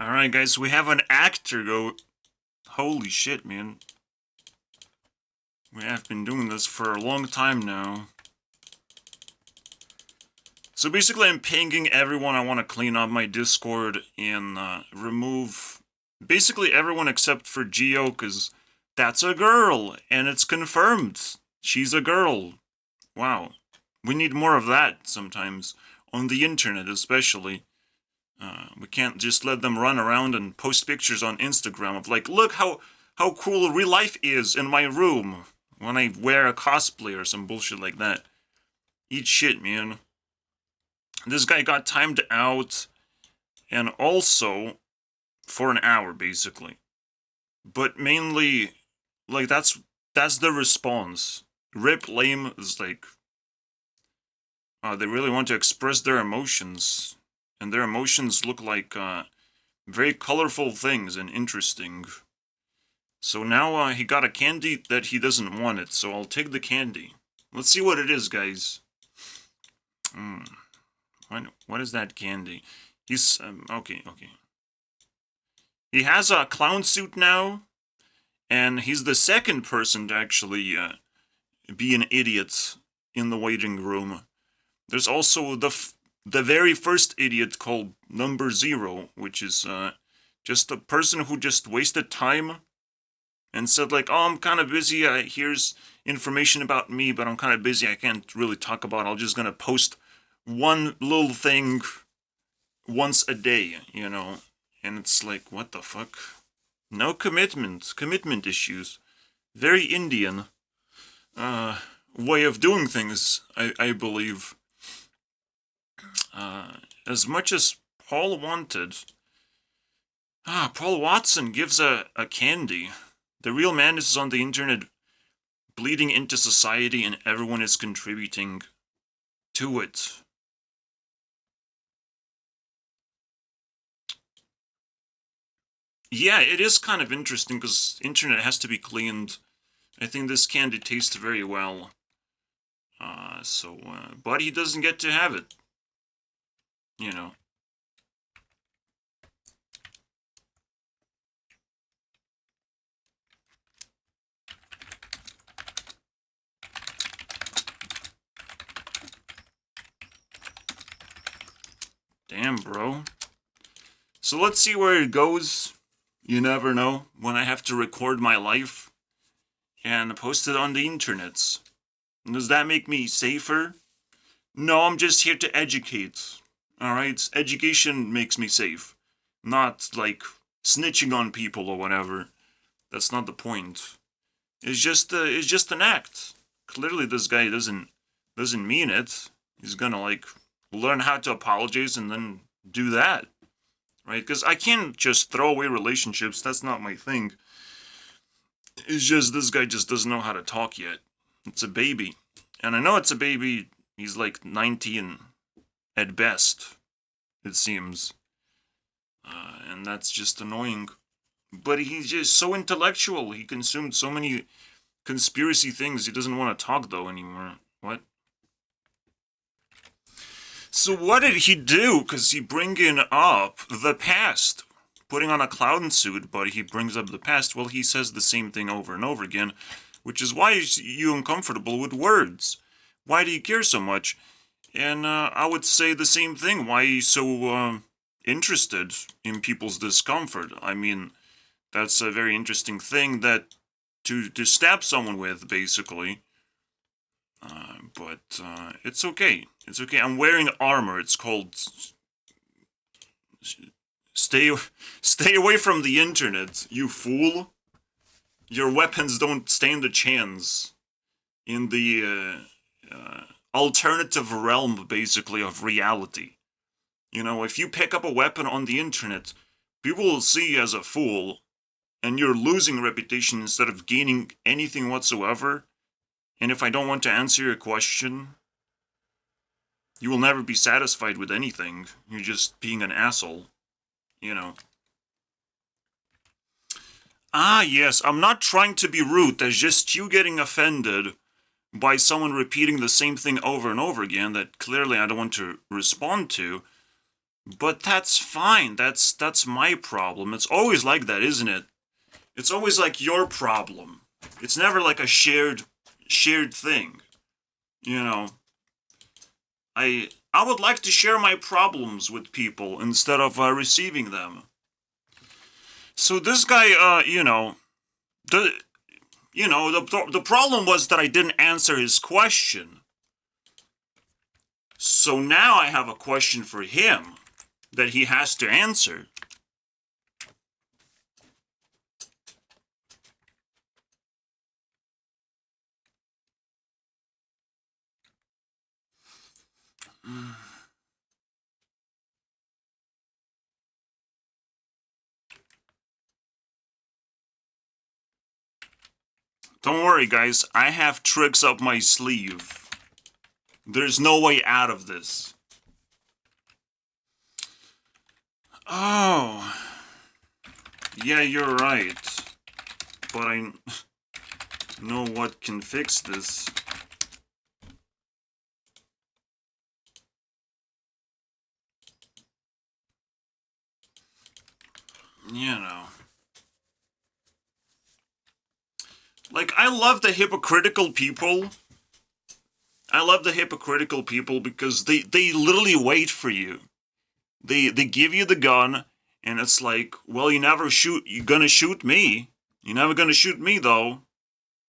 Alright, guys, we have an actor go. Holy shit, man. We have been doing this for a long time now. So basically, I'm pinging everyone I want to clean up my Discord and remove basically everyone except for Geo, because that's a girl, and it's confirmed. She's a girl. Wow. We need more of that sometimes, on the internet especially. We can't just let them run around and post pictures on Instagram of like, look how cool real life is in my room when I wear a cosplay or some bullshit like that. Eat shit, man. This guy got timed out, and also for an hour basically. But mainly, like that's the response. Rip lame is like, they really want to express their emotions, and their emotions look like very colorful things and interesting. So now he got a candy that he doesn't want it, so I'll take the candy. Let's see what it is, guys. What is that candy? He's, okay. He has a clown suit now, and he's the second person to actually be an idiot in the waiting room. There's also the very first idiot called Number Zero, which is just a person who just wasted time and said like, oh, I'm kind of busy, here's information about me, but I'm kind of busy, I can't really talk about it. I'm just gonna post one little thing once a day, you know? And it's like, what the fuck? No commitment issues. Very Indian way of doing things, I believe. As much as Paul wanted, Paul Watson gives a candy. The real madness is on the internet, bleeding into society, and everyone is contributing to it. Yeah, it is kind of interesting because internet has to be cleaned. I think this candy tastes very well. But he doesn't get to have it. You know. Damn, bro. So let's see where it goes. You never know when I have to record my life and post it on the internets. Does that make me safer? No, I'm just here to educate. Alright? Education makes me safe. Not, like, snitching on people or whatever. That's not the point. It's just an act. Clearly this guy doesn't mean it. He's gonna, like, learn how to apologize and then do that. Right? Because I can't just throw away relationships. That's not my thing. It's just this guy just doesn't know how to talk yet. It's a baby. And I know it's a baby. He's like 19 at best, it seems. And that's just annoying. But he's just so intellectual. He consumed so many conspiracy things. He doesn't want to talk, though, anymore. What? So what did he do? Because he bringing up the past. Putting on a clown suit, but he brings up the past. Well, he says the same thing over and over again, which is why you uncomfortable with words. Why do you care so much? And I would say the same thing. Why are you so interested in people's discomfort? I mean, that's a very interesting thing that to stab someone with, basically. But it's okay. It's okay. I'm wearing armor. It's called stay away from the internet, you fool. Your weapons don't stand a chance in the alternative realm, basically, of reality. You know, if you pick up a weapon on the internet, people will see you as a fool, and you're losing reputation instead of gaining anything whatsoever. And if I don't want to answer your question, you will never be satisfied with anything. You're just being an asshole, you know. Ah, yes, I'm not trying to be rude. There's just you getting offended by someone repeating the same thing over and over again that clearly I don't want to respond to. But that's fine. That's my problem. It's always like that, isn't it? It's always like your problem. It's never like a shared thing. You know, I would like to share my problems with people instead of receiving them. So this guy, the the problem was that I didn't answer his question. So now I have a question for him that he has to answer. Don't worry, guys. I have tricks up my sleeve. There's no way out of this. Oh. Yeah, you're right. But I know what can fix this. You know. Like, I love the hypocritical people. I love the hypocritical people because they literally wait for you. They give you the gun, and it's like, well, you're gonna shoot me. You're never gonna shoot me, though.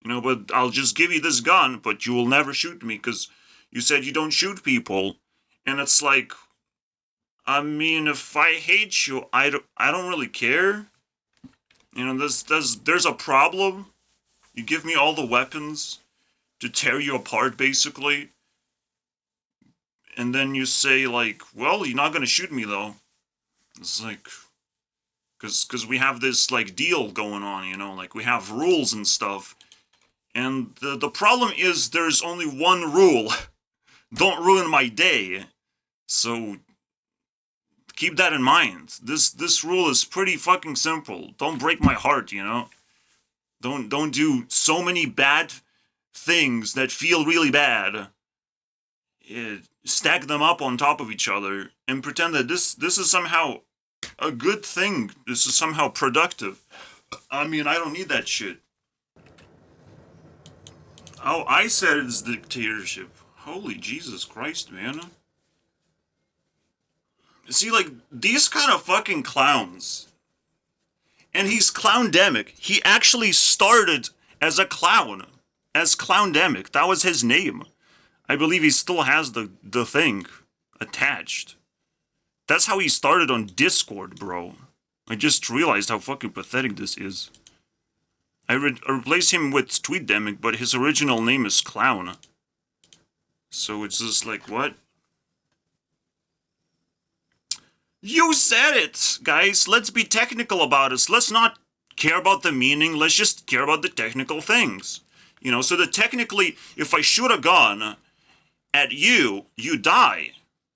But I'll just give you this gun, but you will never shoot me, because you said you don't shoot people. And it's like, I mean, if I hate you, I don't really care. There's a problem. You give me all the weapons to tear you apart, basically. And then you say, like, well, you're not gonna shoot me, though. It's like, because we have this, like, deal going on, like, we have rules and stuff. And the problem is there's only one rule. Don't ruin my day. So, keep that in mind. This rule is pretty fucking simple. Don't break my heart, Don't do so many bad things that feel really bad. Stack them up on top of each other and pretend that this is somehow a good thing. This is somehow productive. I mean, I don't need that shit. Oh, I said it's dictatorship. Holy Jesus Christ, man. See, like, these kind of fucking clowns. And he's Clowndemic. He actually started as a clown. As Clowndemic. That was his name. I believe he still has the thing attached. That's how he started on Discord, bro. I just realized how fucking pathetic this is. I replaced him with TweetDemic, but his original name is Clown. So it's just like, what? You said it, guys. Let's be technical about this. Let's not care about the meaning. Let's just care about the technical things. So that technically, if I shoot a gun at you, you die.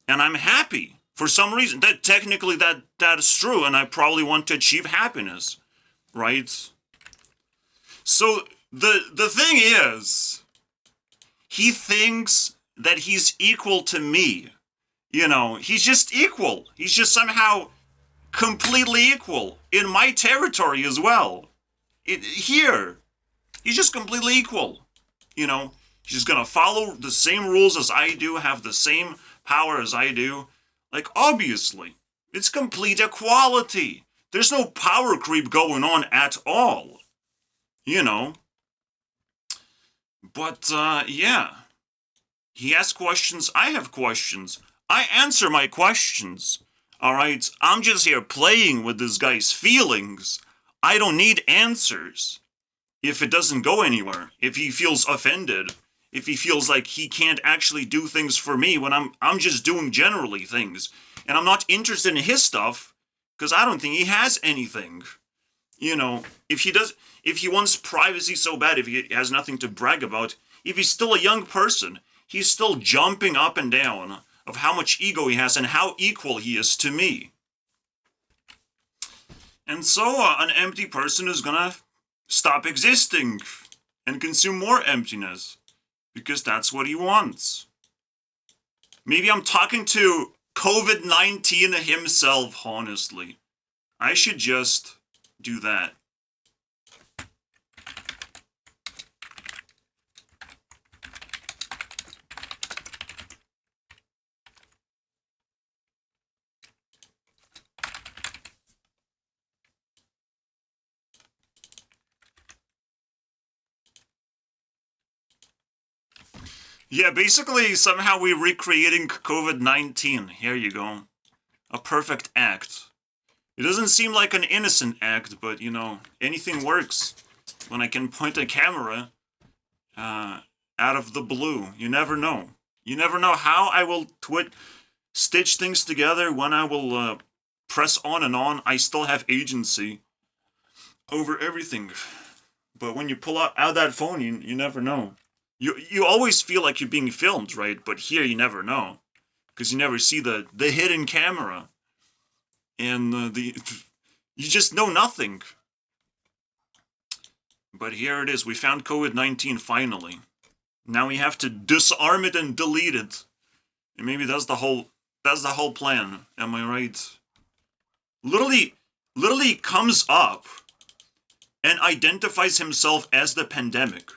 And I'm happy. For some reason. That technically that is true, and I probably want to achieve happiness. Right? So the thing is, he thinks that he's equal to me. He's just equal. He's just somehow completely equal in my territory as well. Here, he's just completely equal. He's just gonna follow the same rules as I do, have the same power as I do. Like, obviously, it's complete equality. There's no power creep going on at all. But, yeah. He asks questions, I have questions. I answer my questions. Alright? I'm just here playing with this guy's feelings. I don't need answers. If it doesn't go anywhere. If he feels offended. If he feels like he can't actually do things for me when I'm just doing generally things. And I'm not interested in his stuff, because I don't think he has anything. If he wants privacy so bad, if he has nothing to brag about, if he's still a young person, he's still jumping up and down of how much ego he has and how equal he is to me. And so an empty person is gonna stop existing and consume more emptiness. Because that's what he wants. Maybe I'm talking to COVID-19 himself, honestly. I should just do that. Yeah, basically, somehow we're recreating COVID-19. Here you go. A perfect act. It doesn't seem like an innocent act, but, you know, anything works. When I can point a camera out of the blue. You never know. You never know how I will stitch things together, when I will press on and on. I still have agency over everything. But when you pull out that phone, you never know. You always feel like you're being filmed, right? But here you never know, because you never see the hidden camera, and you just know nothing. But here it is. We found COVID-19 finally. Now we have to disarm it and delete it. And maybe that's the whole plan. Am I right? Literally comes up and identifies himself as the pandemic.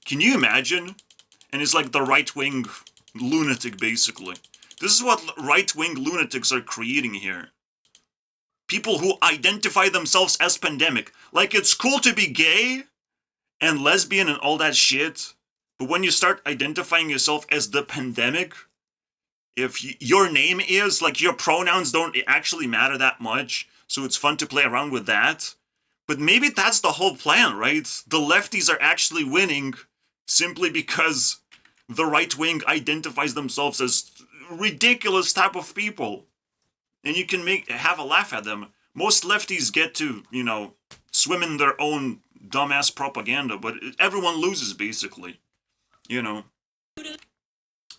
Can you imagine? And he's like the right-wing lunatic, basically. This is what right-wing lunatics are creating here. People who identify themselves as pandemic. Like, it's cool to be gay and lesbian and all that shit, but when you start identifying yourself as the pandemic, if your name is, like, your pronouns don't actually matter that much, so it's fun to play around with that. But maybe that's the whole plan, right? The lefties are actually winning simply because the right wing identifies themselves as ridiculous type of people. And you can have a laugh at them. Most lefties get to, you know, swim in their own dumbass propaganda, but everyone loses, basically. You know.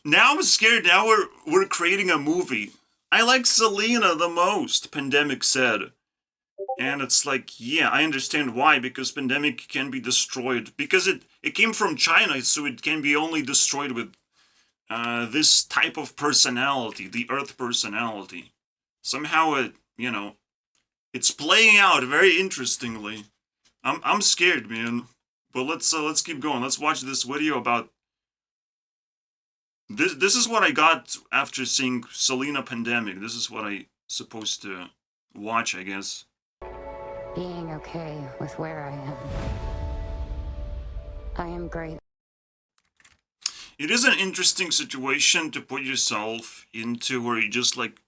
Now I'm scared. Now we're creating a movie. I like Selena the most, Pandemic said. And it's like, yeah, I understand why, because Pandemic can be destroyed. Because it came from China, so it can be only destroyed with this type of personality, the Earth personality. Somehow it, you know, it's playing out very interestingly. I'm scared, man. But let's keep going. Let's watch this video about this. This is what I got after seeing Selena Pandemic. This is what I supposed to watch, I guess. Being okay with where I am. I am great. It is an interesting situation to put yourself into, where you just like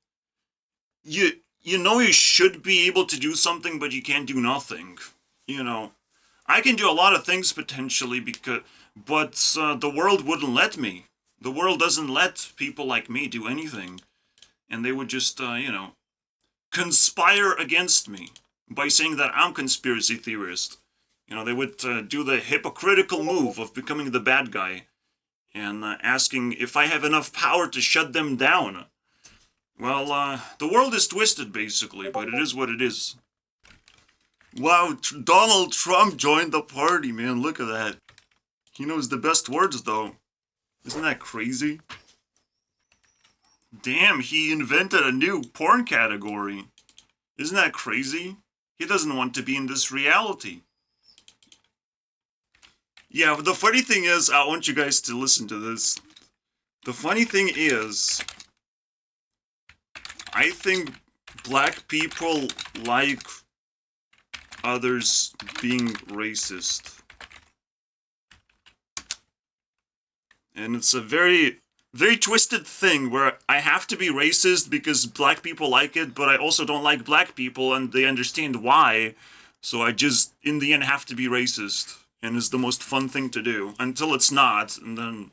you know you should be able to do something, but you can't do nothing. You know, I can do a lot of things potentially, but the world wouldn't let me. The world doesn't let people like me do anything, and they would just you know, conspire against me by saying that I'm conspiracy theorist. You know, they would do the hypocritical move of becoming the bad guy and asking if I have enough power to shut them down. Well, the world is twisted, basically, but it is what it is. Wow, Donald Trump joined the party, man. Look at that. He knows the best words, though. Isn't that crazy? Damn, he invented a new porn category. Isn't that crazy? He doesn't want to be in this reality. Yeah, the funny thing is, I want you guys to listen to this. The funny thing is, I think black people like others being racist. And it's a very, very twisted thing where I have to be racist because black people like it, but I also don't like black people and they understand why. So I just, in the end, have to be racist. And it's the most fun thing to do until it's not. And then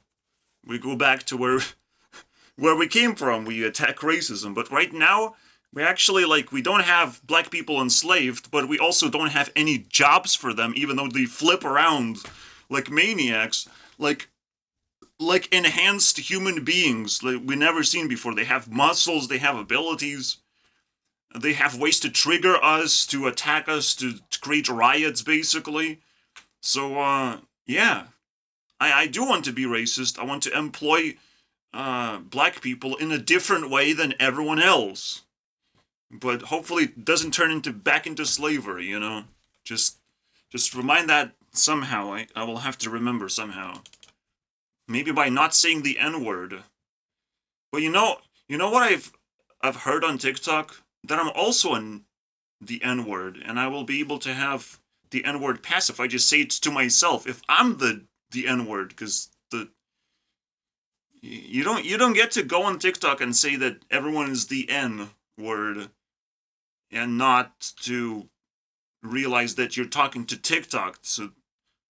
we go back to where we came from. We attack racism. But right now, we actually, like, we don't have black people enslaved, but we also don't have any jobs for them, even though they flip around like maniacs. Like enhanced human beings like we never seen before. They have muscles, they have abilities, they have ways to trigger us, to attack us, to create riots, basically. So, yeah. I do want to be racist. I want to employ black people in a different way than everyone else. But hopefully it doesn't turn back into slavery, you know? Just remind that somehow. I will have to remember somehow. Maybe by not saying the N-word. But you know what I've heard on TikTok? That I'm also the N-word, and I will be able to have the N-word pass if I just say it to myself. If I'm the N-word, because you don't get to go on TikTok and say that everyone is the N-word and not to realize that you're talking to TikTok. So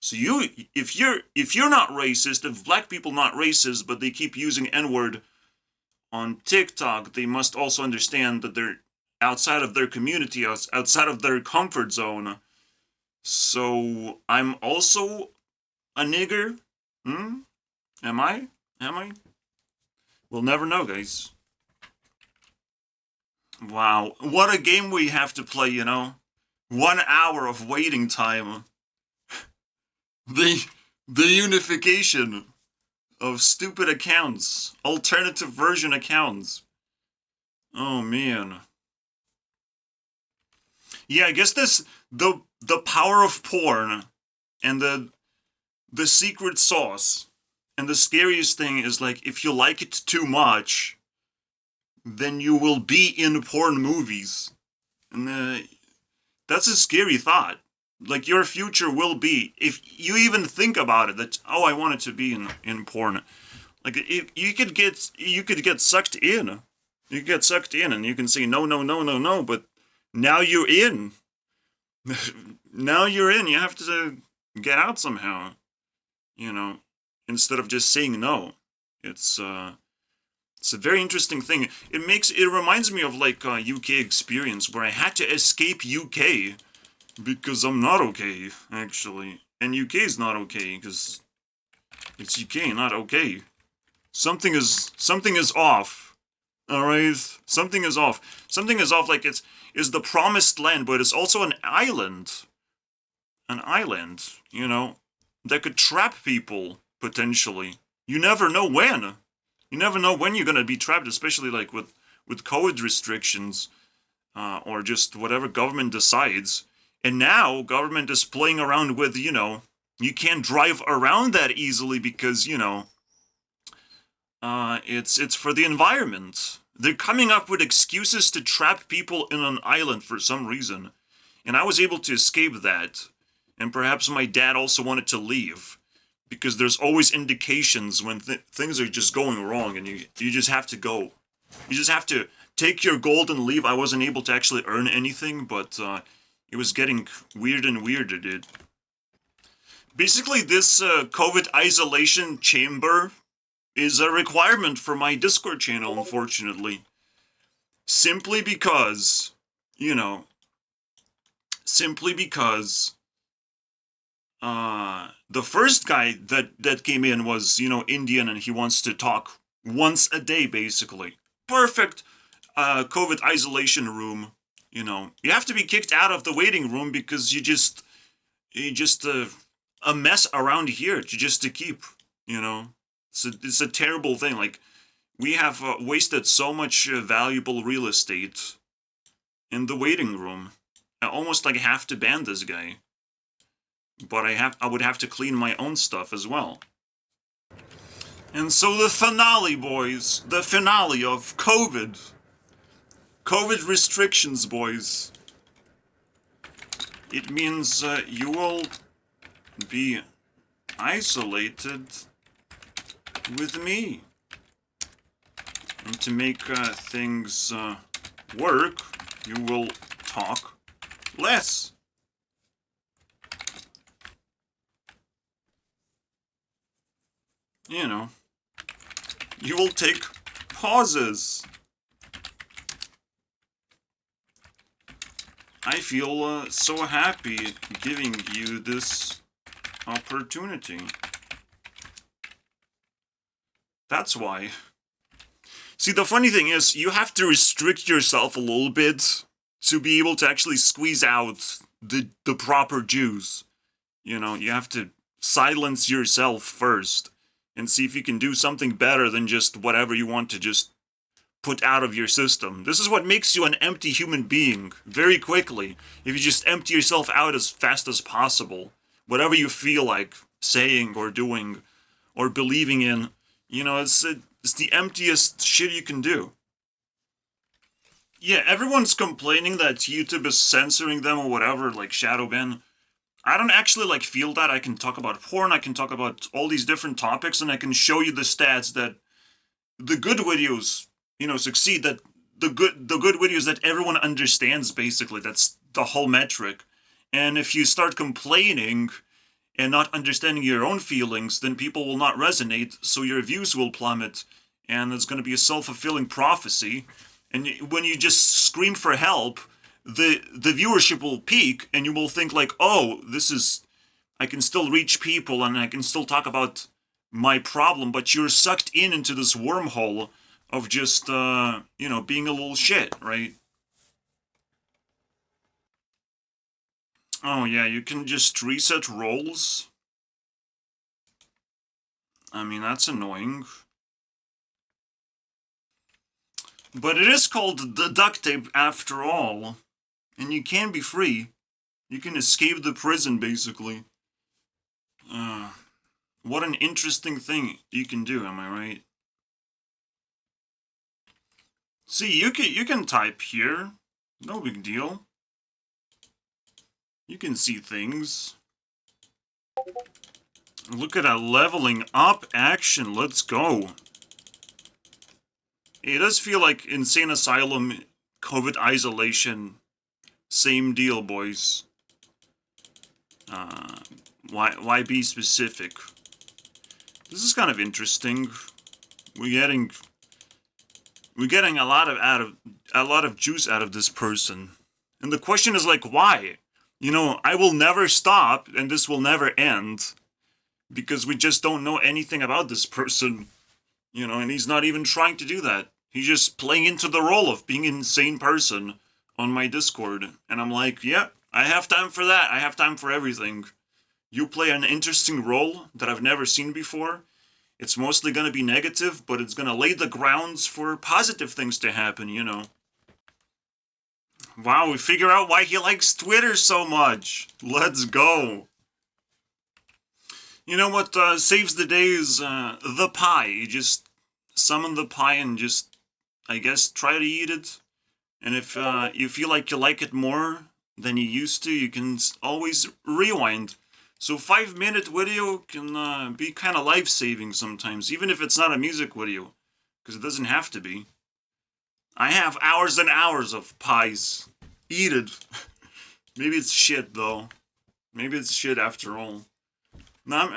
you, if you're not racist, if black people not racist, but they keep using N-word on TikTok, they must also understand that they're outside of their community, outside of their comfort zone. So I'm also a nigger? Am I? We'll never know, guys. Wow, what a game we have to play, you know? 1 hour of waiting time. The unification of stupid accounts, alternative version accounts. Oh man. Yeah, I guess the power of porn and the secret sauce. And the scariest thing is, like, if you like it too much, then you will be in porn movies. And that's a scary thought. Like, your future will be, if you even think about it, that, oh, I want it to be in porn. Like, you could get sucked in. You get sucked in and you can say, no, no, no, no, no, but now you're in. Now you're in. You have to get out somehow. You know, instead of just saying no. It's a very interesting thing. It reminds me of, like, a UK experience where I had to escape UK because I'm not okay, actually. And UK is not okay because it's UK, not okay. Something is off. All right, something is off. Something is off. Like, it's the promised land, but it's also an island. An island, you know, that could trap people potentially. You never know when. You never know when you're gonna be trapped, especially, like, with COVID restrictions, or just whatever government decides. And now government is playing around with, you know, you can't drive around that easily because, you know, it's for the environment. They're coming up with excuses to trap people in an island for some reason. And I was able to escape that. And perhaps my dad also wanted to leave. Because there's always indications when things are just going wrong and you just have to go. You just have to take your gold and leave. I wasn't able to actually earn anything, but it was getting weird and weirder, dude. Basically, this COVID isolation chamber is a requirement for my Discord channel, unfortunately. Simply because, you know, the first guy that came in was, you know, Indian, and he wants to talk once a day, basically. Perfect COVID isolation room, you know. You have to be kicked out of the waiting room because you just a mess around here to keep, you know. It's a terrible thing. Like, we have wasted so much valuable real estate in the waiting room. I almost, like, have to ban this guy. But I would have to clean my own stuff as well. And so the finale, boys. The finale of COVID. COVID restrictions, boys. It means you will be isolated with me. And to make things work, you will talk less. You know, you will take pauses. I feel so happy giving you this opportunity. That's why. See, the funny thing is, you have to restrict yourself a little bit to be able to actually squeeze out the proper juice. You know, you have to silence yourself first. and see if you can do something better than just whatever you want to just put out of your system. This is what makes you an empty human being very quickly. If you just empty yourself out as fast as possible, whatever you feel like saying or doing or believing in, it's the emptiest shit you can do. Yeah, everyone's complaining that YouTube is censoring them or whatever, like shadow ban. I don't actually feel that. I can talk about porn, I can talk about all these different topics, and I can show you the stats that the good videos, succeed. That the good videos that everyone understands, basically, that's the whole metric. And if you start complaining and not understanding your own feelings, then people will not resonate, so your views will plummet, and it's going to be a self-fulfilling prophecy. And when you just scream for help, the viewership will peak, and you will think like, oh, I can still reach people, and I can still talk about my problem, but you're sucked into this wormhole of just, being a little shit, right? Oh yeah, you can just reset roles. I mean, that's annoying. But it is called the duct tape after all. And you can be free. You can escape the prison, basically. What an interesting thing you can do, am I right? See, you can type here. No big deal. You can see things. Look at that leveling up action. Let's go. It does feel like Insane Asylum, COVID isolation. Same deal, boys. Why be specific? This is kind of interesting. We're getting a lot of juice out of this person. And the question is like, why? I will never stop and this will never end because we just don't know anything about this person. And he's not even trying to do that. He's just playing into the role of being an insane person on my Discord. And I'm like, yeah, I have time for that. I have time for everything. You play an interesting role that I've never seen before. It's mostly going to be negative, but it's going to lay the grounds for positive things to happen, Wow, we figure out why he likes Twitter so much. Let's go. You know what saves the day is the pie. You just summon the pie and just, I guess, try to eat it. And if you feel like you like it more than you used to, you can always rewind. So 5-minute video can be kind of life-saving sometimes, even if it's not a music video, because it doesn't have to be. I have hours and hours of pies. Eat it. Maybe it's shit, though. Maybe it's shit after all. No,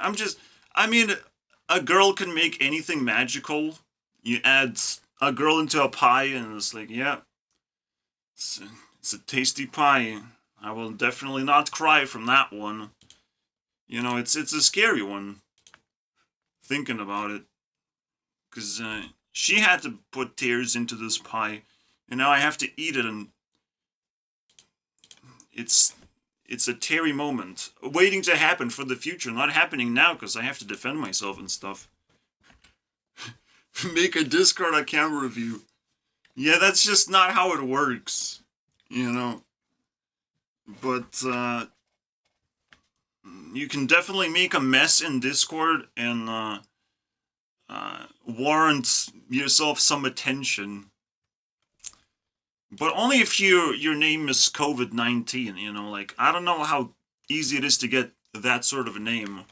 I mean, a girl can make anything magical. You add a girl into a pie and it's like, yeah, it's a tasty pie. I will definitely not cry from that one. It's a scary one. Thinking about it. Because she had to put tears into this pie. And now I have to eat it, and it's a teary moment. Waiting to happen for the future. Not happening now because I have to defend myself and stuff. Make a Discord account review. Yeah, that's just not how it works. But you can definitely make a mess in Discord and warrant yourself some attention. But only if your name is COVID-19, I don't know how easy it is to get that sort of a name.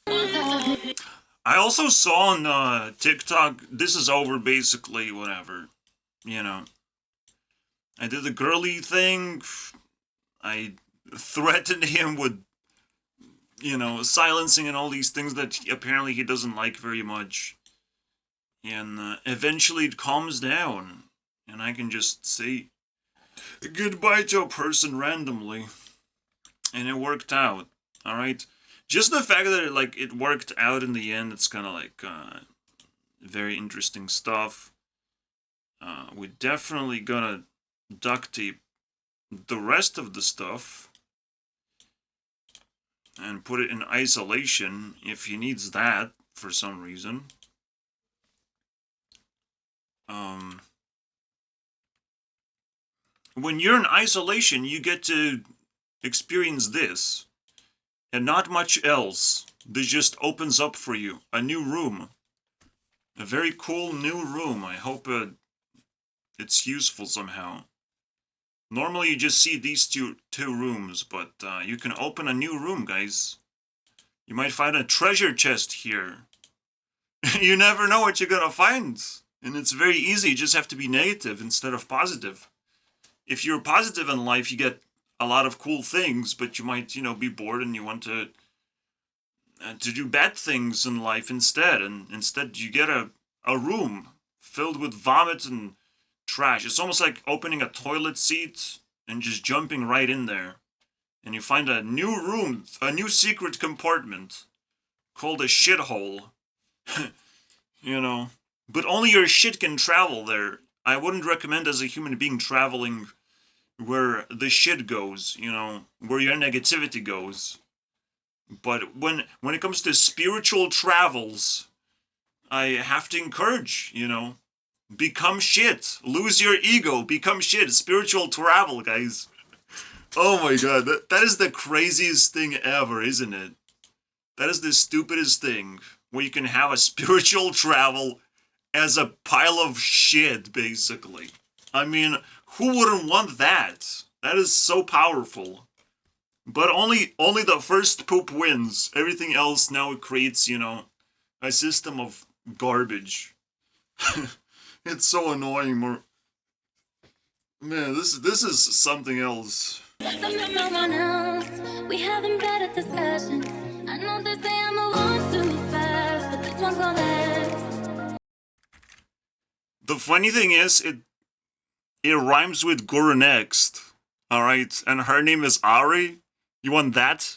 I also saw on TikTok, this is over basically, whatever, I did the girly thing, I threatened him with, silencing and all these things that apparently he doesn't like very much. And eventually it calms down, and I can just say goodbye to a person randomly. And it worked out, alright? Just the fact that it worked out in the end, it's kind of very interesting stuff. We're definitely gonna duct tape the rest of the stuff and put it in isolation if he needs that for some reason. When you're in isolation, you get to experience this, and not much else. This just opens up for you a new room, a very cool new room. I hope it's useful somehow. Normally, you just see these two rooms, but you can open a new room, guys. You might find a treasure chest here. You never know what you're gonna find, and it's very easy. You just have to be negative instead of positive. If you're positive in life, you get a lot of cool things, but you might, be bored and you want to do bad things in life instead. And instead, you get a room filled with vomit and trash. It's almost like opening a toilet seat and just jumping right in there. And you find a new room, a new secret compartment called a shithole. But only your shit can travel there. I wouldn't recommend as a human being traveling where the shit goes, where your negativity goes. But when it comes to spiritual travels, I have to encourage, become shit. Lose your ego, become shit. Spiritual travel, guys. Oh my god, that is the craziest thing ever, isn't it? That is the stupidest thing, where you can have a spiritual travel as a pile of shit, basically. I mean, who wouldn't want that? That is so powerful. But only the first poop wins. Everything else now creates, a system of garbage. It's so annoying. Man, this is something else. We having better discussions. I know they say I'm a one too fast, but this one's gonna last. The funny thing is, it rhymes with Gurunext. Alright, and her name is Ari. You want that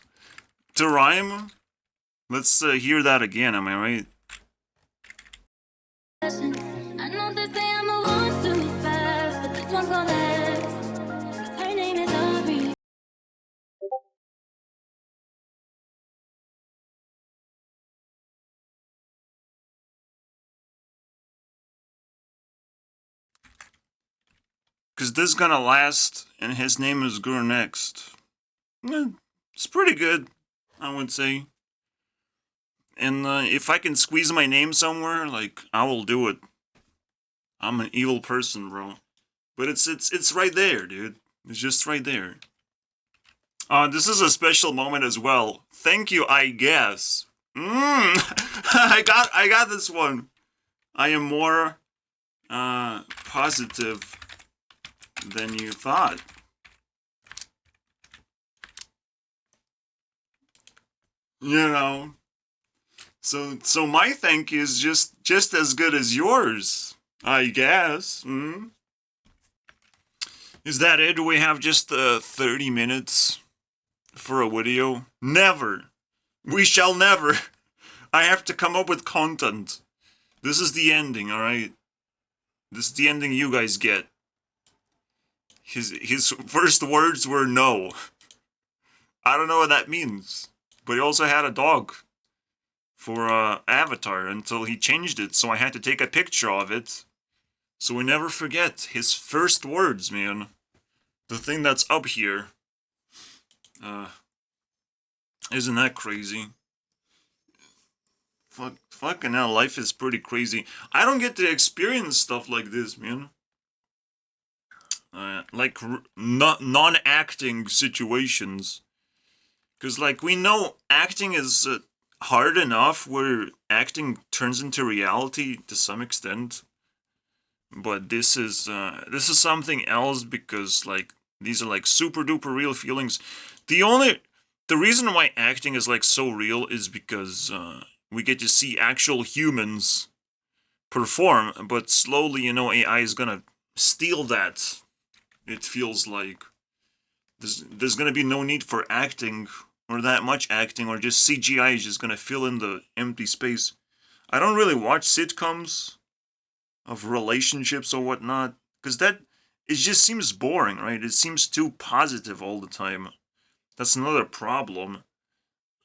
to rhyme? Let's hear that again, am I right? I know they say I'm a one too fast, but this one's gonna last. 'Cause her name is Ari. Because this is gonna last, and his name is Gurunext. It's pretty good, I would say. And if I can squeeze my name somewhere, I will do it. I'm an evil person, bro. But it's right there, dude. It's just right there. This is a special moment as well. Thank you, I guess. I got this one. I am more positive than you thought. So my thank you is just as good as yours, I guess. Is that it? Do we have just 30 minutes for a video? Never. We shall never. I have to come up with content. This is the ending, alright? This is the ending you guys get. His first words were no. I don't know what that means. But he also had a dog for Avatar until he changed it, so I had to take a picture of it. So we never forget his first words, man. The thing that's up here. Isn't that crazy? Fucking hell, life is pretty crazy. I don't get to experience stuff like this, man. Non-acting situations. Because, we know acting is hard enough where acting turns into reality to some extent. But this is something else because, these are, super duper real feelings. The reason why acting is, so real is because, we get to see actual humans perform, but slowly, AI is gonna steal that. It feels like. There's gonna be no need for acting, or that much acting, or just CGI is just gonna fill in the empty space. I don't really watch sitcoms of relationships or whatnot, because it just seems boring, right? It seems too positive all the time. That's another problem.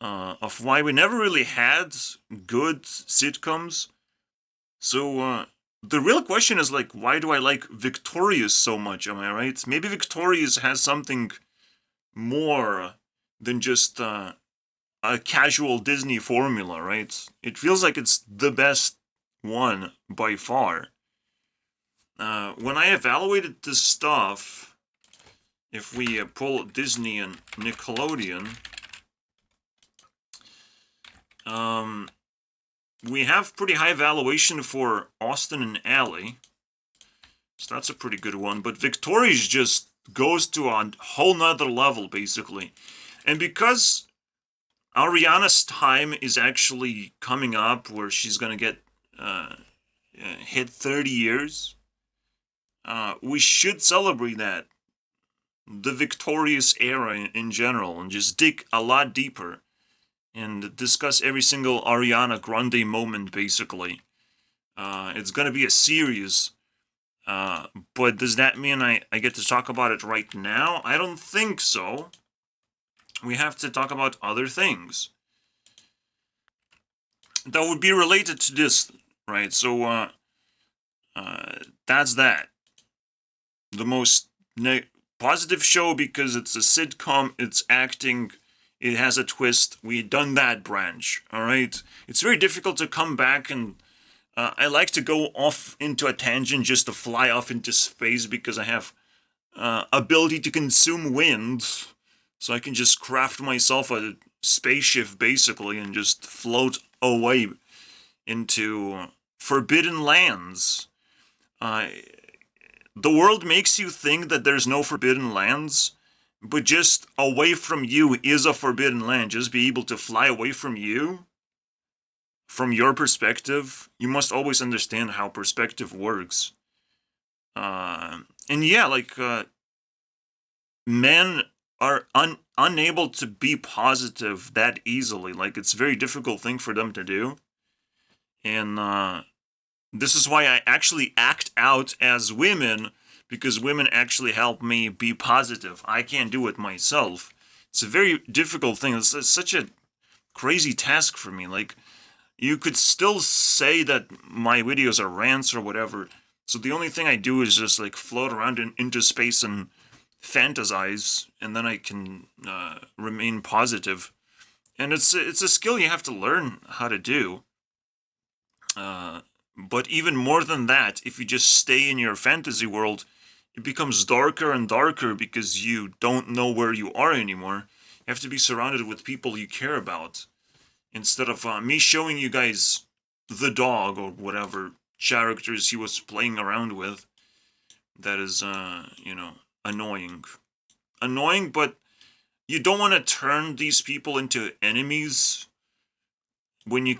of why we never really had good sitcoms. So, the real question is like, why do I like Victorious so much? Am I right? Maybe Victorious has something more than just a casual Disney formula, right? It feels like it's the best one by far. When I evaluated this stuff, if we pull Disney and Nickelodeon, we have pretty high valuation for Austin and Ally, so that's a pretty good one. But Victorious just goes to a whole nother level, basically. And because Ariana's time is actually coming up, where she's gonna get hit 30 years, we should celebrate that, the Victorious era in general, and just dig a lot deeper and discuss every single Ariana Grande moment, basically. It's gonna be a series, but does that mean I get to talk about it right now? I don't think so. We have to talk about other things that would be related to this, right? So, that's that. The most positive show because it's a sitcom, it's acting, it has a twist. We've done that branch, alright? It's very difficult to come back and I like to go off into a tangent just to fly off into space because I have ability to consume wind. So I can just craft myself a spaceship basically and just float away into forbidden lands. The world makes you think that there's no forbidden lands, but just away from you is a forbidden land. Just be able to fly away from you, from your perspective. You must always understand how perspective works. And yeah, like, men are unable to be positive that easily. Like, it's a very difficult thing for them to do. And this is why I actually act out as women, because women actually help me be positive. I can't do it myself. It's a very difficult thing. It's such a crazy task for me. Like, you could still say that my videos are rants or whatever. So the only thing I do is just like float around into space and fantasize, and then I can remain positive. And it's a skill you have to learn how to do. But even more than that, if you just stay in your fantasy world, it becomes darker and darker because you don't know where you are anymore. You have to be surrounded with people you care about. Instead of me showing you guys the dog or whatever characters he was playing around with, that is, annoying. Annoying, but you don't want to turn these people into enemies when you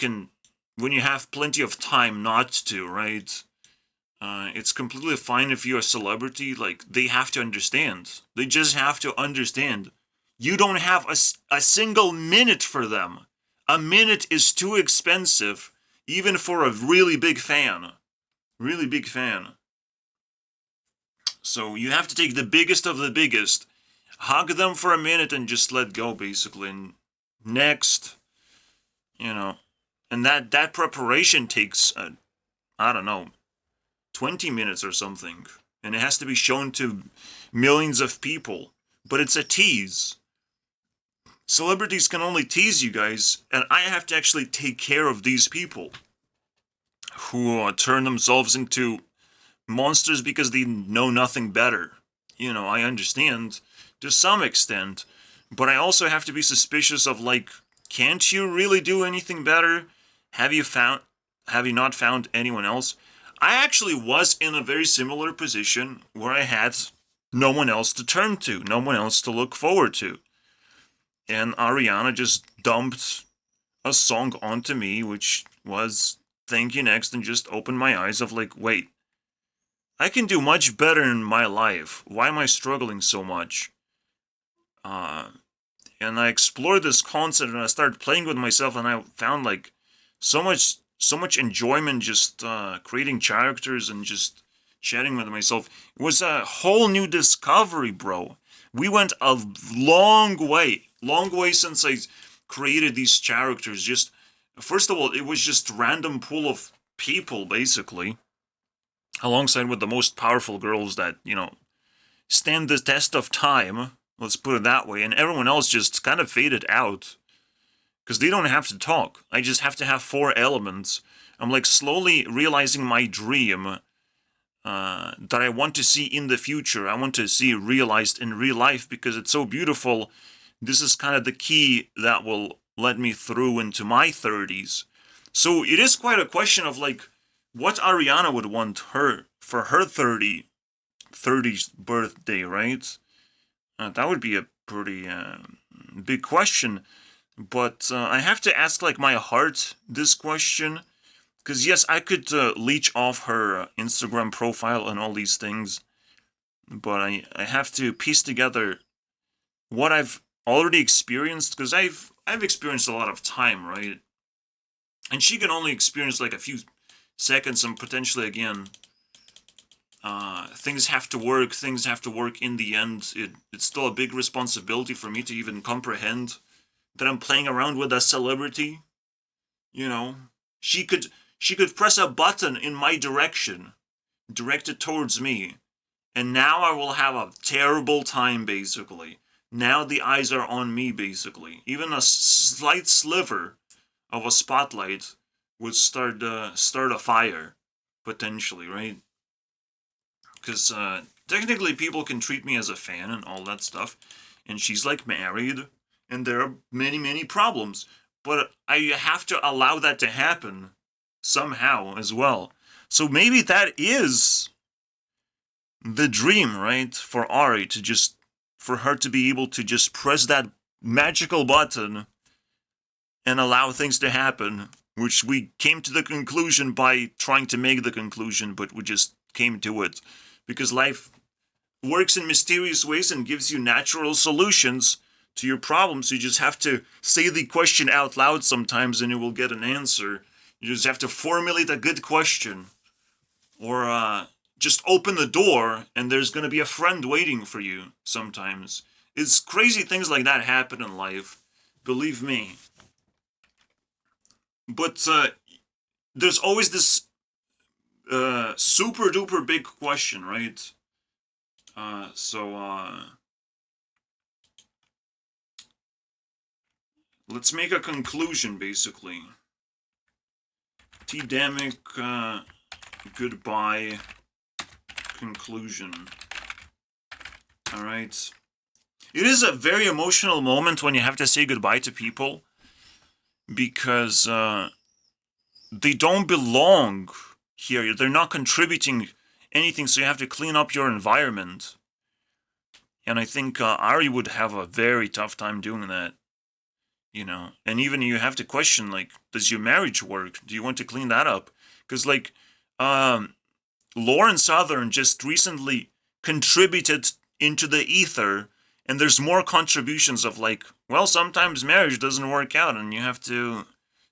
have plenty of time not to, right? It's completely fine if you're a celebrity. Like, they have to understand. They just have to understand. You don't have a single minute for them. A minute is too expensive, even for a really big fan. Really big fan. So you have to take the biggest of the biggest, hug them for a minute, and just let go, basically. And next, and that preparation takes, I don't know, 20 minutes or something. And it has to be shown to millions of people. But it's a tease. Celebrities can only tease you guys, and I have to actually take care of these people who turn themselves into monsters because they know nothing better. I understand to some extent, but I also have to be suspicious of, like, can't you really do anything better? Have you not found anyone else? I actually was in a very similar position where I had no one else to turn to, no one else to look forward to. And Ariana just dumped a song onto me, which was Thank You Next, and just opened my eyes of like, wait, I can do much better in my life. Why am I struggling so much? And I explored this concept and I started playing with myself, and I found like so much enjoyment just creating characters and just chatting with myself. It was a whole new discovery, bro. We went a long way since I created these characters. Just first of all, it was just random pool of people, basically, alongside with the most powerful girls that, stand the test of time, let's put it that way, and everyone else just kind of faded out. Because they don't have to talk. I just have to have 4 elements. I'm like slowly realizing my dream that I want to see in the future. I want to see realized in real life because it's so beautiful. This is kind of the key that will let me through into my 30s. So it is quite a question of like what Ariana would want her for her 30th birthday, right? That would be a pretty big question. But I have to ask like my heart this question. Because yes, I could leech off her Instagram profile and all these things. But I have to piece together what I've already experienced. Because I've experienced a lot of time, right? And she can only experience like a few seconds, and potentially again, things have to work. Things have to work in the end. It's still a big responsibility for me to even comprehend that I'm playing around with a celebrity. She could press a button in my direction, directed towards me, and now I will have a terrible time, basically. Now the eyes are on me, basically. Even a slight sliver of a spotlight would start a fire, potentially, right? Because technically people can treat me as a fan and all that stuff, and she's like married, and there are many, many problems. But I have to allow that to happen somehow as well. So maybe that is the dream, right? For Ari for her to be able to just press that magical button and allow things to happen, which we came to the conclusion by trying to make the conclusion, but we just came to it. Because life works in mysterious ways and gives you natural solutions to your problems. You just have to say the question out loud sometimes and you will get an answer. You just have to formulate a good question. Or just open the door and there's going to be a friend waiting for you sometimes. It's crazy things like that happen in life. Believe me. But there's always this super duper big question, right? Let's make a conclusion, basically. TweetDemic, goodbye, conclusion. Alright. It is a very emotional moment when you have to say goodbye to people, because they don't belong here. They're not contributing anything, so you have to clean up your environment. And I think Ari would have a very tough time doing that. And even you have to question, like, does your marriage work? Do you want to clean that up? Because, like, Lauren Southern just recently contributed into the ether, and there's more contributions of, like, well, sometimes marriage doesn't work out, and you have to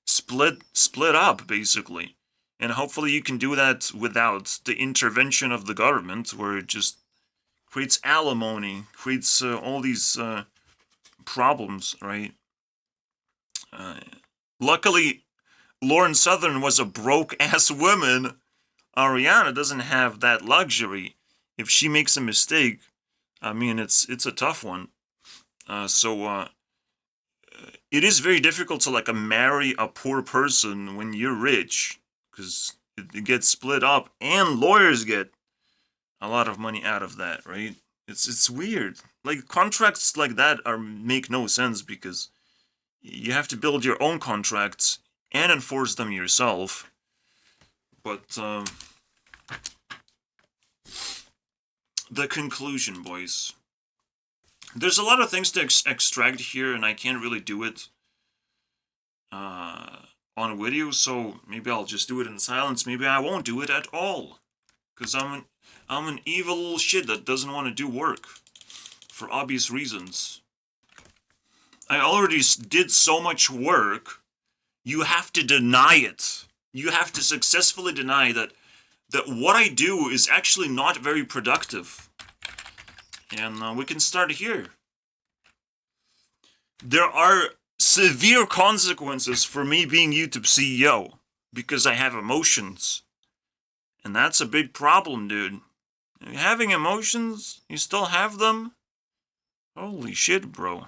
split up, basically. And hopefully you can do that without the intervention of the government, where it just creates alimony, creates all these problems, right? Luckily, Lauren Southern was a broke-ass woman. Ariana doesn't have that luxury. If she makes a mistake, I mean, it's a tough one. So it is very difficult to, like, marry a poor person when you're rich, because it gets split up, and lawyers get a lot of money out of that, right? It's weird. Like, contracts like that make no sense, because you have to build your own contracts and enforce them yourself. But the conclusion, boys. There's a lot of things to extract here, and I can't really do it on a video, so maybe I'll just do it in silence. Maybe I won't do it at all, because I'm an evil little shit that doesn't want to do work for obvious reasons. I already did so much work. You have to deny it. You have to successfully deny that what I do is actually not very productive. And we can start here. There are severe consequences for me being YouTube CEO because I have emotions. And that's a big problem, dude. Having emotions, you still have them? Holy shit, bro.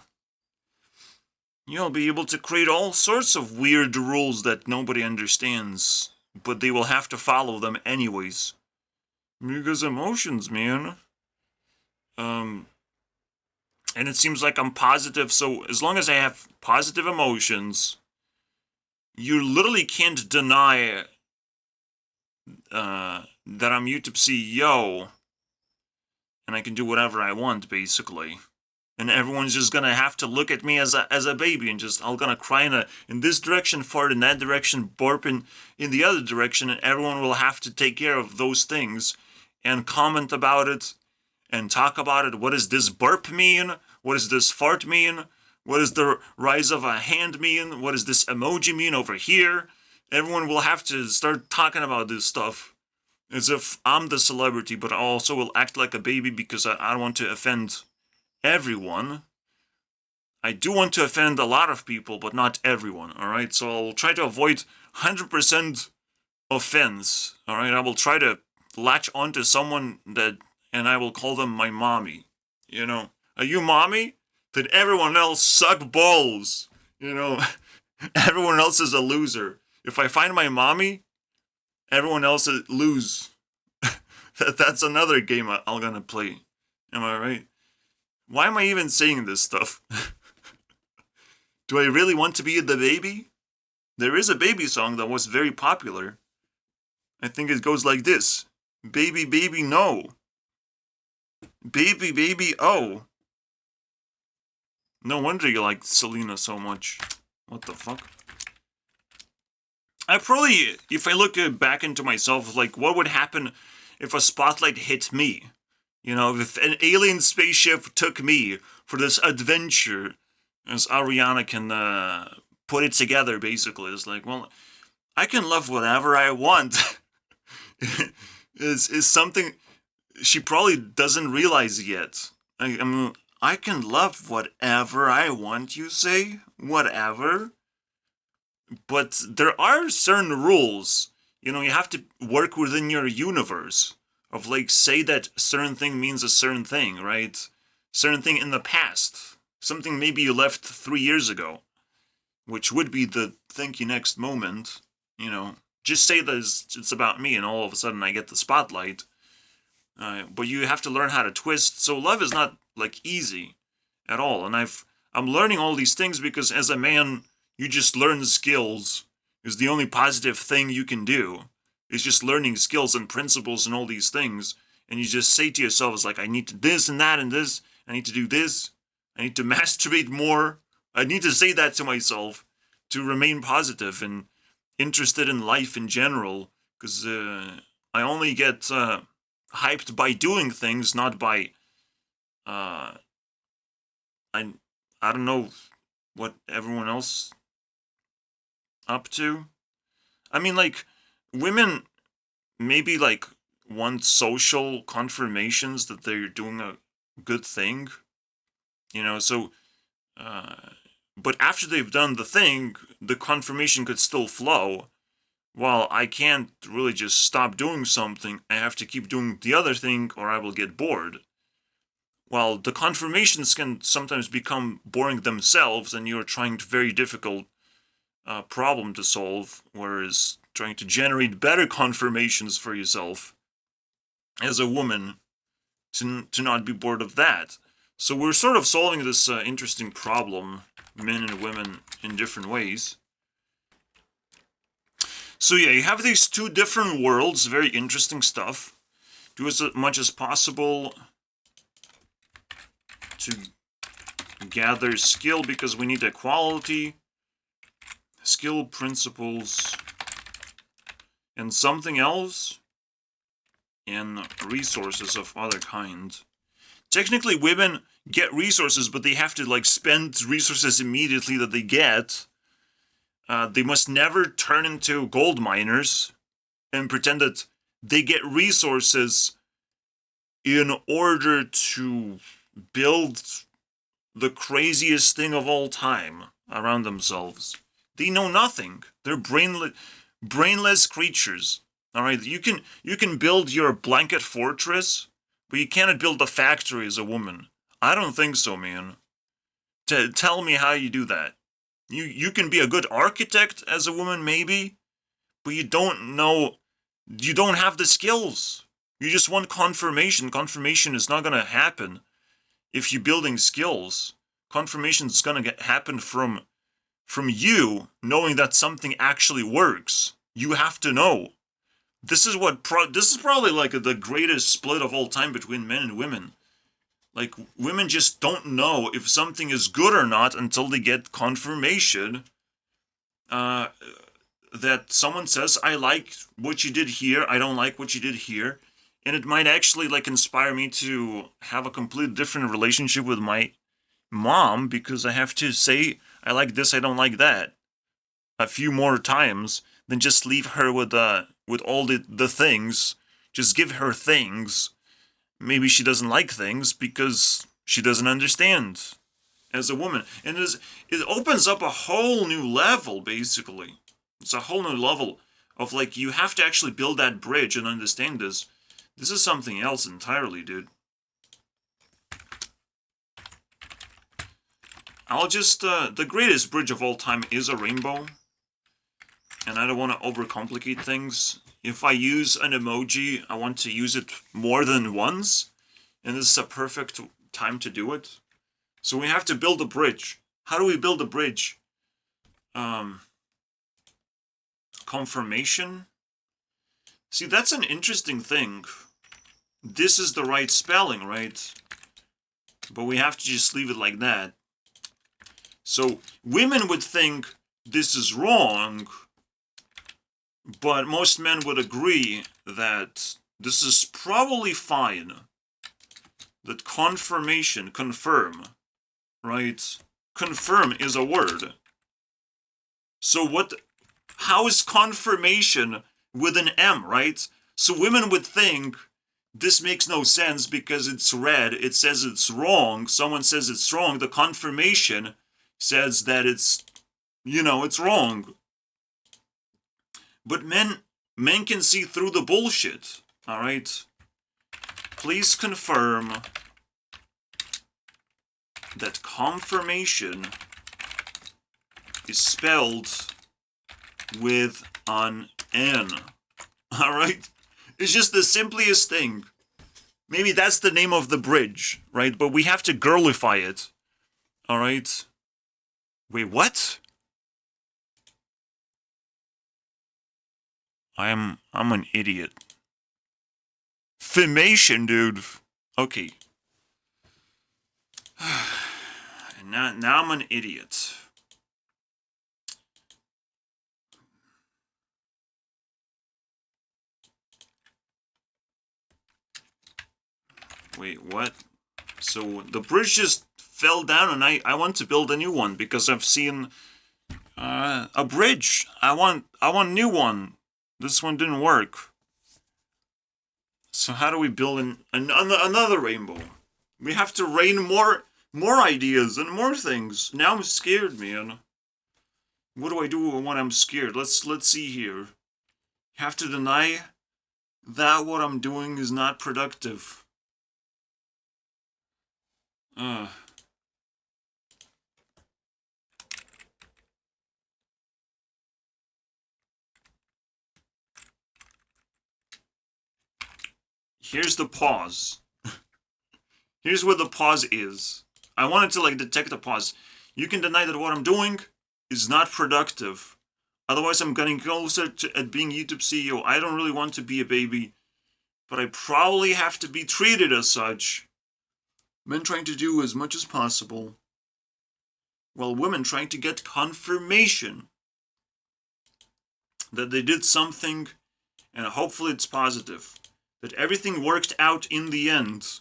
You'll be able to create all sorts of weird rules that nobody understands, but they will have to follow them anyways. Because emotions, man. And it seems like I'm positive, so as long as I have positive emotions, you literally can't deny that I'm YouTube CEO, and I can do whatever I want, basically. And everyone's just gonna have to look at me as a baby, and just I'm gonna cry in this direction, fart in that direction, burp in the other direction, and everyone will have to take care of those things and comment about it and talk about it. What does this burp mean? What does this fart mean? What does the rise of a hand mean? What does this emoji mean over here? Everyone will have to start talking about this stuff as if I'm the celebrity, but I also will act like a baby because I don't want to offend everyone. I do want to offend a lot of people, but not everyone, alright? So I'll try to avoid 100% offense, alright? I will try to latch onto someone and I will call them my mommy, you know? Are you mommy? Did everyone else suck balls? You know, everyone else is a loser. If I find my mommy, everyone else lose. That's another game I'm gonna play. Am I right? Why am I even saying this stuff? Do I really want to be the baby? There is a baby song that was very popular. I think it goes like this. Baby, baby, no. Baby, baby, oh. No wonder you like Selena so much. What the fuck? I probably, if I look back into myself, like, what would happen if a spotlight hit me? You know, if an alien spaceship took me for this adventure, as Ariana can put it together, basically. It's like, well, I can love whatever I want. is something she probably doesn't realize yet. I mean, I can love whatever I want, you say? Whatever? But there are certain rules. You know, you have to work within your universe. Of, like, say that certain thing means a certain thing, right? Certain thing in the past. Something maybe you left 3 years ago. Which would be the thank you next moment. You know, just say that it's about me and all of a sudden I get the spotlight. But you have to learn how to twist. So love is not, like, easy at all. And I'm learning all these things because as a man, you just learn skills. Is the only positive thing you can do. Is just learning skills and principles and all these things. And you just say to yourself, it's like, I need to this and that and this. I need to do this. I need to masturbate more. I need to say that to myself to remain positive and interested in life in general. Because I only get hyped by doing things, not by I don't know what everyone else up to. I mean, like, women maybe, like, want social confirmations that they're doing a good thing, you know, so but after they've done the thing, the confirmation could still flow. While I can't really just stop doing something, I have to keep doing the other thing or I will get bored. While the confirmations can sometimes become boring themselves and you're trying to very difficult problem to solve, whereas trying to generate better confirmations for yourself as a woman to not be bored of that. So we're sort of solving this interesting problem, men and women, in different ways. So yeah, you have these two different worlds, very interesting stuff. Do as much as possible to gather skill because we need equality, skill principles, and something else, and resources of other kind. Technically, women get resources, but they have to, like, spend resources immediately that they get. They must never turn into gold miners and pretend that they get resources in order to build the craziest thing of all time. around themselves. They know nothing. They're brainless creatures. All right, you can build your blanket fortress, but you cannot build a factory as a woman. I don't think so, man. Tell me how you do that. You can be a good architect as a woman, maybe, but you don't know. You don't have the skills. You just want confirmation. Confirmation is not gonna happen if you're building skills. Confirmation is gonna happen from you knowing that something actually works. You have to know. This is this is probably like the greatest split of all time between men and women. Like, women just don't know if something is good or not until they get confirmation that someone says, I like what you did here, I don't like what you did here. And it might actually like inspire me to have a completely different relationship with my mom, because I have to say, I like this, I don't like that, a few more times than just leave her with all the things. Just give her things. Maybe she doesn't like things because she doesn't understand as a woman. And it opens up a whole new level, basically. It's a whole new level of, like, you have to actually build that bridge and understand this. This is something else entirely, dude. I'll just, the greatest bridge of all time is a rainbow. And I don't want to overcomplicate things. If I use an emoji, I want to use it more than once. And this is a perfect time to do it. So we have to build a bridge. How do we build a bridge? Confirmation? See, that's an interesting thing. This is the right spelling, right? But we have to just leave it like that. So women would think this is wrong, but most men would agree that this is probably fine. That confirmation, confirm, right? Confirm is a word. So how is confirmation with an M, right? So women would think this makes no sense because it's red, it says it's wrong, someone says it's wrong, the confirmation says that it's, it's wrong. But men can see through the bullshit, alright? Please confirm that confirmation is spelled with an N. Alright? It's just the simplest thing. Maybe that's the name of the bridge, right? But we have to girlify it. Alright? Wait, what? I'm an idiot. Fimation, dude. Okay. now I'm an idiot. Wait, what? So the bridge just fell down and I want to build a new one because I've seen a bridge. I want a new one. This one didn't work. So how do we build another rainbow? We have to rain more ideas and more things. Now I'm scared, man. What do I do when I'm scared? Let's see here. You have to deny that what I'm doing is not productive. Here's the pause. Here's where the pause is. I wanted to detect the pause. You can deny that what I'm doing is not productive. Otherwise, I'm getting closer to being YouTube CEO. I don't really want to be a baby, but I probably have to be treated as such. Men trying to do as much as possible, while women trying to get confirmation that they did something, and hopefully it's positive. That everything worked out in the end.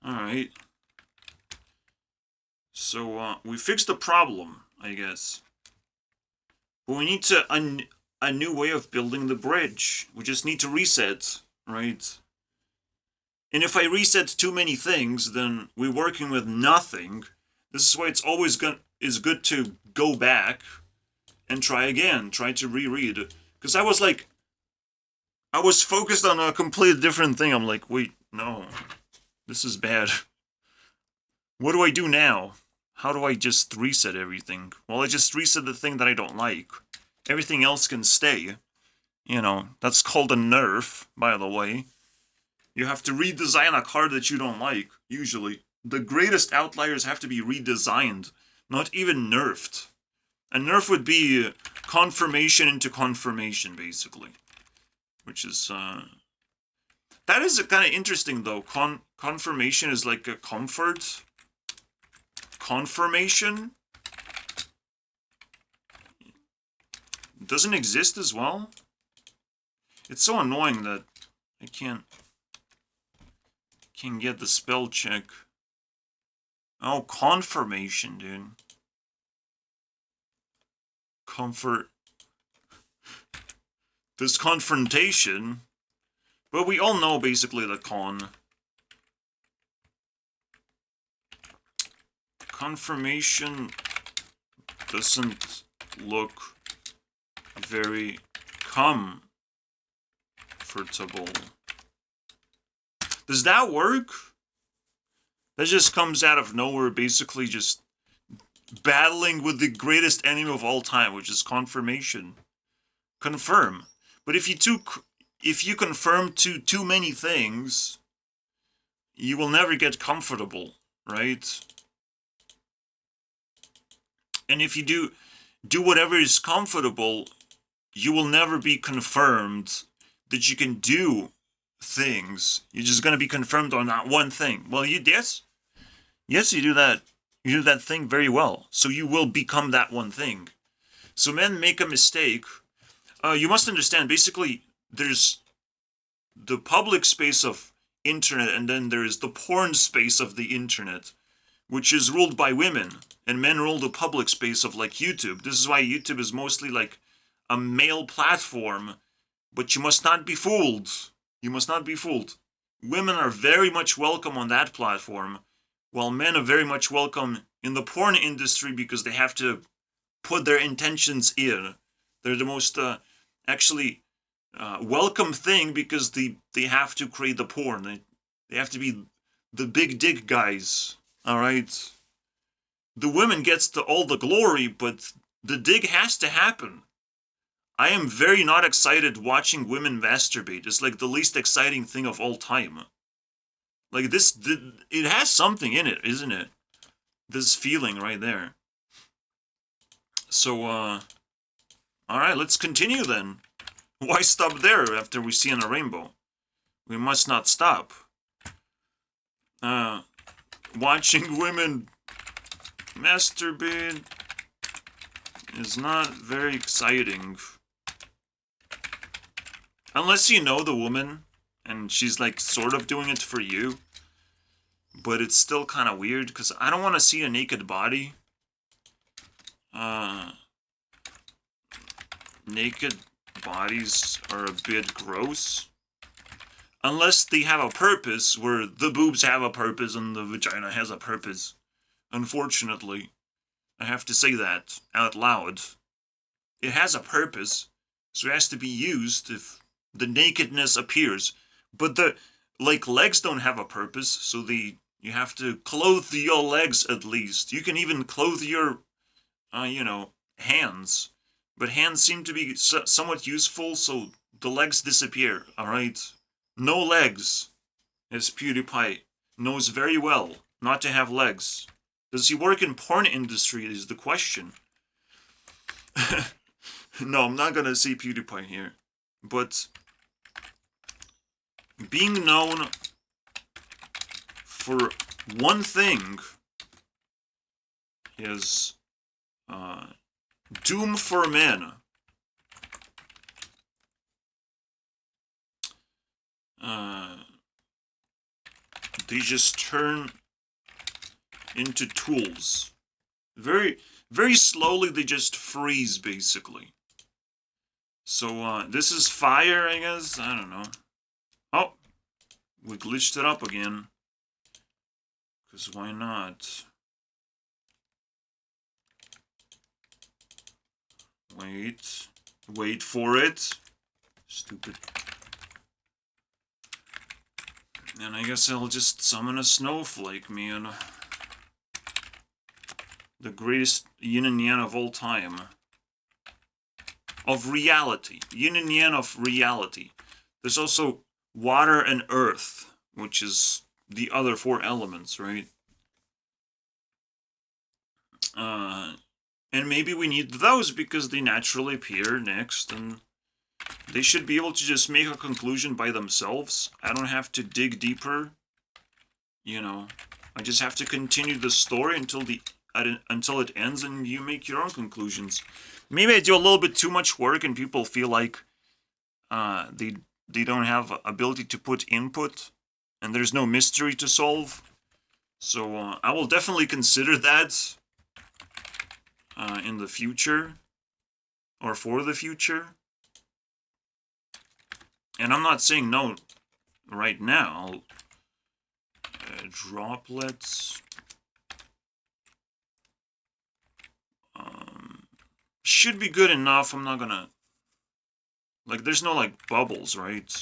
Alright. So, we fixed the problem, I guess. But we need a new way of building the bridge. We just need to reset, right? And if I reset too many things, then we're working with nothing. This is why it's always good to go back and try again, try to reread. Because I was focused on a completely different thing. I'm like, wait, no, this is bad. What do I do now? How do I just reset everything? Well, I just reset the thing that I don't like. Everything else can stay. You know, that's called a nerf, by the way. You have to redesign a card that you don't like, usually. The greatest outliers have to be redesigned, not even nerfed. A nerf would be confirmation into confirmation, basically. Which is, that is kind of interesting, though. Confirmation is like a comfort. Confirmation doesn't exist as well. It's so annoying that I can't get the spell check. Oh, confirmation, dude. Comfort. There's confrontation. But we all know basically the confirmation doesn't look very comfortable. Does that work? That just comes out of nowhere, basically just battling with the greatest enemy of all time, which is confirmation. Confirm. But if you confirm to too many things, you will never get comfortable, right? And if you do whatever is comfortable, you will never be confirmed that you can do things. You're just gonna be confirmed on that one thing. Well, yes, you do that. You do that thing very well. So you will become that one thing. So men make a mistake. You must understand. Basically, there's the public space of internet, and then there's the porn space of the internet, which is ruled by women, and men rule the public space of like YouTube. This is why YouTube is mostly like a male platform. But you must not be fooled. You must not be fooled. Women are very much welcome on that platform, while men are very much welcome in the porn industry because they have to put their intentions in. They're the most welcome thing because they have to create the porn. They have to be the big dick guys. All right. The women gets all the glory, but the dig has to happen. I am very not excited watching women masturbate. It's like the least exciting thing of all time. Like this, it has something in it, isn't it? This feeling right there. So, alright, let's continue then. Why stop there after we see in a rainbow? We must not stop. Watching women masturbate is not very exciting. Unless you know the woman, and she's like sort of doing it for you. But it's still kind of weird, because I don't want to see a naked body. Naked bodies are a bit gross. Unless they have a purpose, where the boobs have a purpose and the vagina has a purpose. Unfortunately. I have to say that out loud. It has a purpose, so it has to be used if the nakedness appears. But the legs don't have a purpose, so you have to clothe your legs at least. You can even clothe your hands. But hands seem to be somewhat useful, so the legs disappear, alright? No legs, as PewDiePie knows very well not to have legs. Does he work in porn industry is the question. No, I'm not gonna say PewDiePie here. But being known for one thing is doom for men. They just turn into tools. Very, very slowly they just freeze, basically. So, this is fire, I guess? I don't know. Oh, We glitched it up again. Because why not? Wait for it. Stupid. And I guess I'll just summon a snowflake, man. The greatest yin and yang of all time. Of reality. Yin and yang of reality. There's also water and earth, which is the other 4 elements, right? And maybe we need those because they naturally appear next, and they should be able to just make a conclusion by themselves. I don't have to dig deeper. You know, I just have to continue the story until it ends, and you make your own conclusions. Maybe I do a little bit too much work, and people feel like they don't have ability to put input, and there's no mystery to solve. So I will definitely consider that in the future, or for the future. And I'm not saying no right now. Droplets. Should be good enough. I'm not gonna... Like, there's no, like, bubbles, right?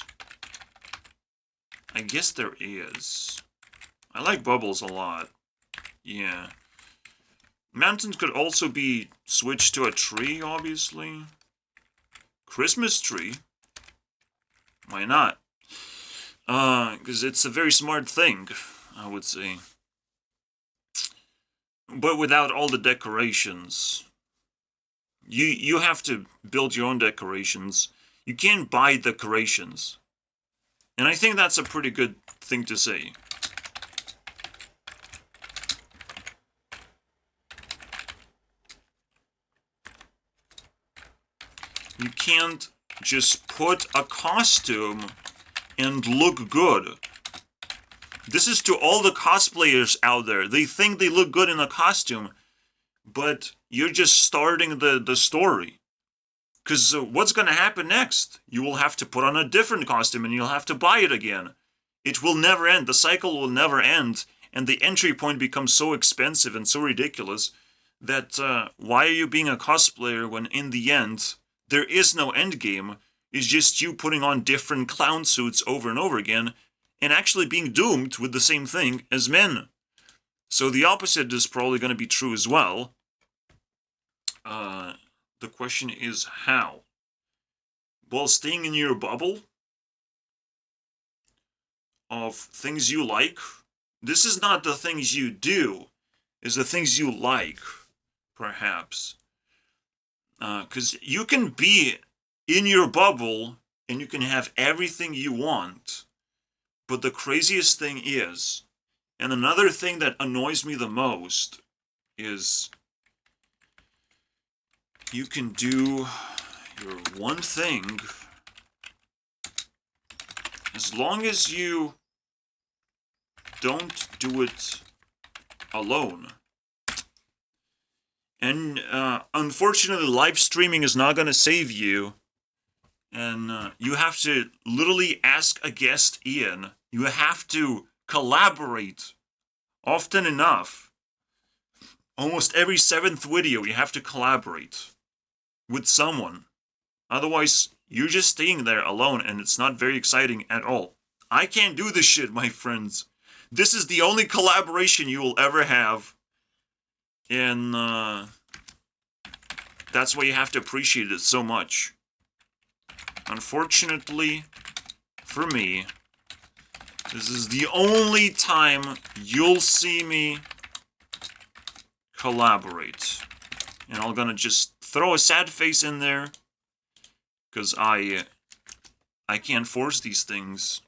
I guess there is. I like bubbles a lot. Yeah. Mountains could also be switched to a tree, obviously. Christmas tree? Why not? Because it's a very smart thing, I would say. But without all the decorations. You have to build your own decorations. You can't buy decorations. And I think that's a pretty good thing to say. You can't just put a costume and look good. This is to all the cosplayers out there. They think they look good in a costume, but you're just starting the story. Because what's going to happen next? You will have to put on a different costume and you'll have to buy it again. It will never end. The cycle will never end. And the entry point becomes so expensive and so ridiculous that why are you being a cosplayer when in the end there is no end game? It's just you putting on different clown suits over and over again and actually being doomed with the same thing as men. So the opposite is probably going to be true as well. The question is how? While staying in your bubble of things you like. This is not the things you do, it's the things you like, perhaps. Because you can be in your bubble and you can have everything you want. But the craziest thing is, and another thing that annoys me the most, is you can do your one thing as long as you don't do it alone. And unfortunately, live streaming is not going to save you. And you have to literally ask a guest in. You have to collaborate often enough. Almost every 7th video, you have to collaborate with someone. Otherwise, you're just staying there alone, and it's not very exciting at all. I can't do this shit, my friends. This is the only collaboration you will ever have. And that's why you have to appreciate it so much. Unfortunately, for me, this is the only time you'll see me collaborate. And I'm gonna just throw a sad face in there, because I can't force these things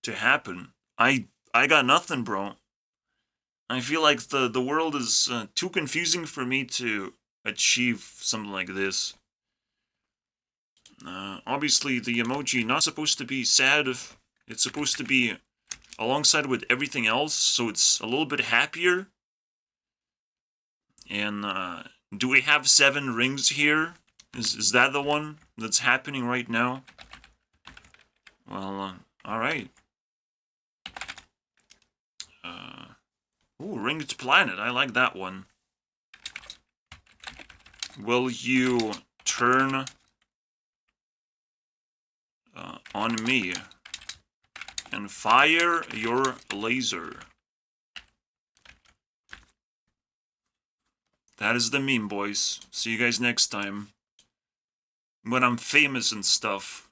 to happen. I got nothing, bro. I feel like the world is too confusing for me to achieve something like this. Obviously, the emoji not supposed to be sad. It's supposed to be alongside with everything else, so it's a little bit happier. And do we have 7 rings here? Is that the one that's happening right now? Well, alright. Ooh, Ringed Planet. I like that one. Will you turn on me and fire your laser? That is the meme, boys. See you guys next time. When I'm famous and stuff.